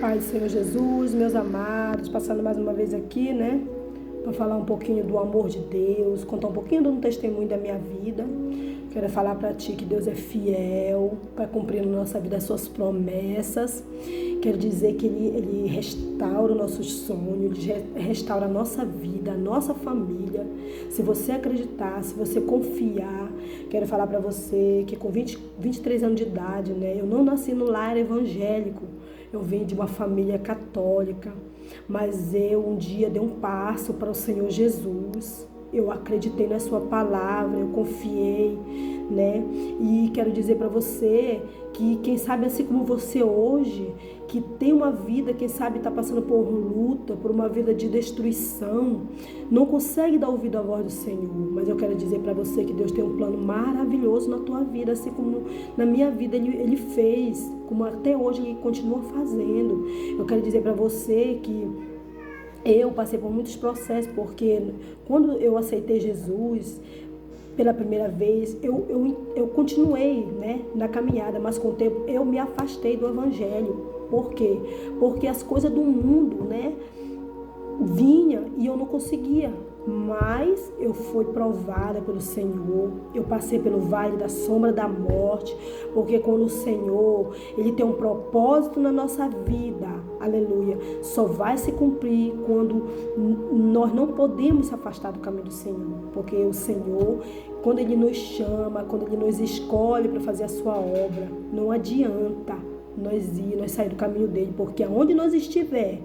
Pai do Senhor Jesus, meus amados, passando mais uma vez aqui, né, para falar um pouquinho do amor de Deus, contar um pouquinho do testemunho da minha vida. Quero falar para ti que Deus é fiel para cumprir na nossa vida as suas promessas. Quero dizer que Ele restaura os nossos sonhos, Ele restaura a nossa vida, a nossa família. Se você acreditar, se você confiar, quero falar para você que com 23 anos de idade, né, eu não nasci no lar evangélico, eu vim de uma família católica, mas eu um dia dei um passo para o Senhor Jesus. Eu acreditei na sua palavra, eu confiei, né? E quero dizer para você que quem sabe assim como você hoje, que tem uma vida, quem sabe está passando por luta, por uma vida de destruição, não consegue dar ouvido à voz do Senhor. Mas eu quero dizer para você que Deus tem um plano maravilhoso na tua vida, assim como na minha vida Ele fez, como até hoje Ele continua fazendo. Eu quero dizer para você que eu passei por muitos processos, porque quando eu aceitei Jesus pela primeira vez, eu continuei, né, na caminhada, mas com o tempo eu me afastei do evangelho. Por quê? Porque as coisas do mundo, né, vinha e eu não conseguia. Mas eu fui provada pelo Senhor, eu passei pelo vale da sombra da morte, porque quando o Senhor, Ele tem um propósito na nossa vida, aleluia, só vai se cumprir quando nós não podemos se afastar do caminho do Senhor, porque o Senhor, quando Ele nos chama, quando Ele nos escolhe para fazer a sua obra, não adianta nós sair do caminho dele, porque aonde nós estiver,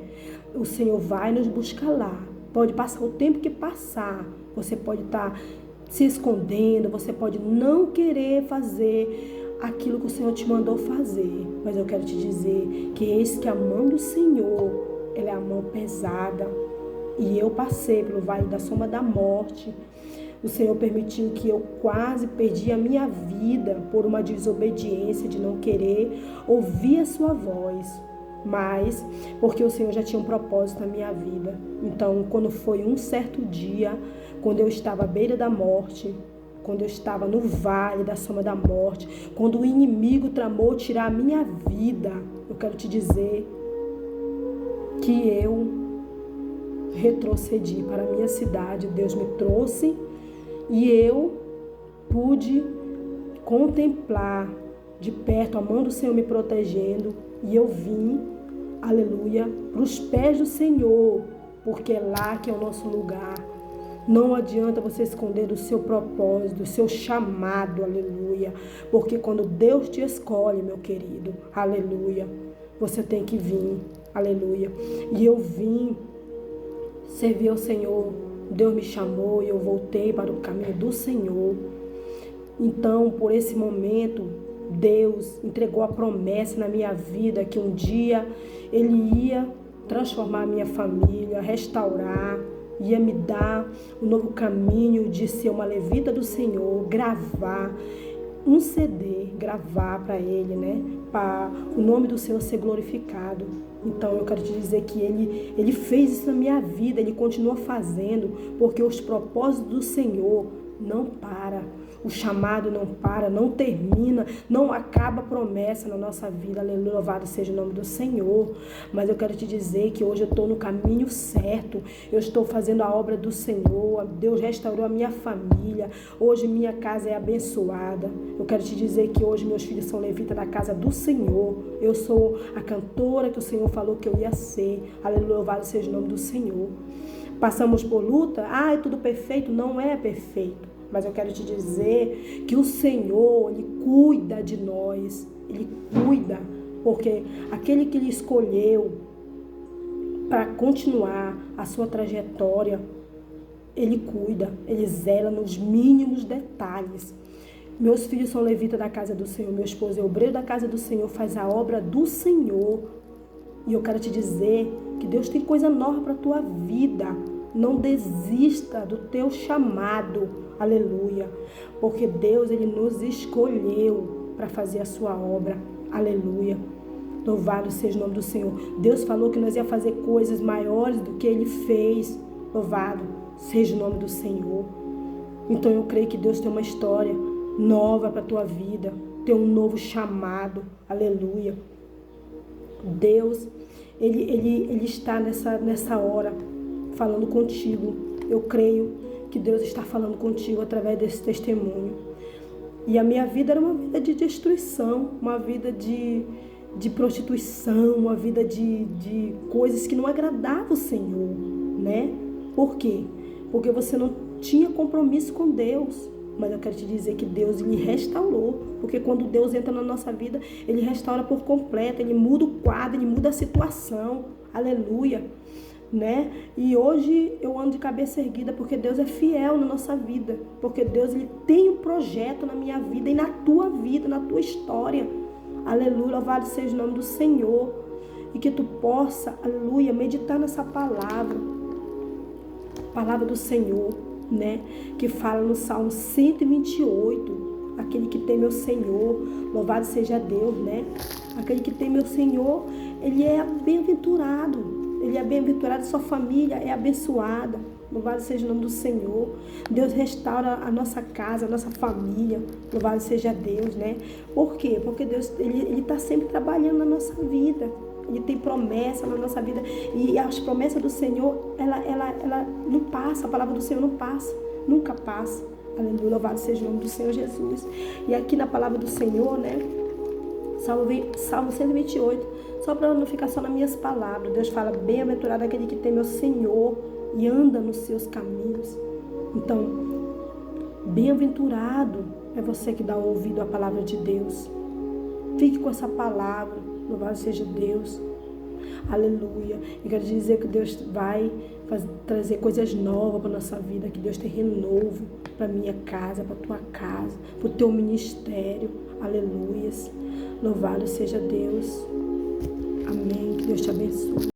o Senhor vai nos buscar lá. Pode passar o tempo que passar, você pode estar se escondendo, você pode não querer fazer aquilo que o Senhor te mandou fazer. Mas eu quero te dizer que eis que a mão do Senhor, ela é a mão pesada. E eu passei pelo vale da sombra da morte. O Senhor permitiu que eu quase perdi a minha vida por uma desobediência de não querer ouvir a sua voz. Mas porque o Senhor já tinha um propósito na minha vida. Então, quando foi um certo dia, quando eu estava à beira da morte, quando eu estava no vale da sombra da morte, quando o inimigo tramou tirar a minha vida, eu quero te dizer que eu retrocedi para a minha cidade. Deus me trouxe e eu pude contemplar de perto a mão do Senhor me protegendo. E eu vim, aleluia, para os pés do Senhor, porque é lá que é o nosso lugar. Não adianta você esconder do seu propósito, do seu chamado, aleluia. Porque quando Deus te escolhe, meu querido, aleluia, você tem que vir, aleluia. E eu vim servir ao Senhor. Deus me chamou e eu voltei para o caminho do Senhor. Então, por esse momento, Deus entregou a promessa na minha vida que um dia Ele ia transformar a minha família, restaurar, ia me dar um novo caminho de ser uma levita do Senhor, gravar um CD, gravar para Ele, né? Para o nome do Senhor ser glorificado. Então eu quero te dizer que Ele fez isso na minha vida, Ele continua fazendo, porque os propósitos do Senhor não param. O chamado não para, não termina, não acaba a promessa na nossa vida. Aleluia, louvado seja o nome do Senhor. Mas eu quero te dizer que hoje eu estou no caminho certo. Eu estou fazendo a obra do Senhor. Deus restaurou a minha família. Hoje minha casa é abençoada. Eu quero te dizer que hoje meus filhos são levitas da casa do Senhor. Eu sou a cantora que o Senhor falou que eu ia ser. Aleluia, louvado seja o nome do Senhor. Passamos por luta. É tudo perfeito? Não é perfeito. Mas eu quero te dizer que o Senhor, Ele cuida de nós. Ele cuida, porque aquele que Ele escolheu para continuar a sua trajetória, Ele cuida, Ele zela nos mínimos detalhes. Meus filhos são levitas da casa do Senhor, meu esposo é obreiro da casa do Senhor, faz a obra do Senhor. E eu quero te dizer que Deus tem coisa nova para a tua vida. Não desista do teu chamado, aleluia, porque Deus, Ele nos escolheu para fazer a sua obra, aleluia, louvado seja o nome do Senhor. Deus falou que nós ia fazer coisas maiores do que Ele fez, louvado seja o nome do Senhor. Então eu creio que Deus tem uma história nova para a tua vida, tem um novo chamado, aleluia. Deus, Ele está nessa hora falando contigo. Eu creio que Deus está falando contigo através desse testemunho. E a minha vida era uma vida de destruição, uma vida de prostituição, uma vida de coisas que não agradavam o Senhor, né? Por quê? Porque você não tinha compromisso com Deus. Mas eu quero te dizer que Deus lhe restaurou. Porque quando Deus entra na nossa vida, Ele restaura por completo. Ele muda o quadro, Ele muda a situação. Aleluia. Né? E hoje eu ando de cabeça erguida porque Deus é fiel na nossa vida. Porque Deus Ele tem um projeto na minha vida e na tua vida, na tua história. Aleluia. Louvado seja o nome do Senhor. E que tu possa, aleluia, meditar nessa palavra. Palavra do Senhor, né? Que fala no Salmo 128, aquele que teme o Senhor, louvado seja Deus, né? Aquele que teme o Senhor, ele é bem-aventurado, sua família é abençoada, louvado seja o nome do Senhor. Deus restaura a nossa casa, a nossa família, louvado seja Deus, né? Por quê? Porque Deus, ele está sempre trabalhando na nossa vida. Ele tem promessa na nossa vida. E as promessas do Senhor, ela não passa. A palavra do Senhor não passa. Nunca passa. Aleluia. Louvado seja o nome do Senhor Jesus. E aqui na palavra do Senhor, né? Salmo 128. Só para não ficar só nas minhas palavras. Deus fala, bem-aventurado aquele que teme o Senhor e anda nos seus caminhos. Então, bem-aventurado é você que dá ouvido à palavra de Deus. Fique com essa palavra. Louvado seja Deus. Aleluia. Eu quero dizer que Deus vai trazer coisas novas para a nossa vida. Que Deus tem renovo para a minha casa, para a tua casa, para o teu ministério. Aleluia. Louvado seja Deus. Amém. Que Deus te abençoe.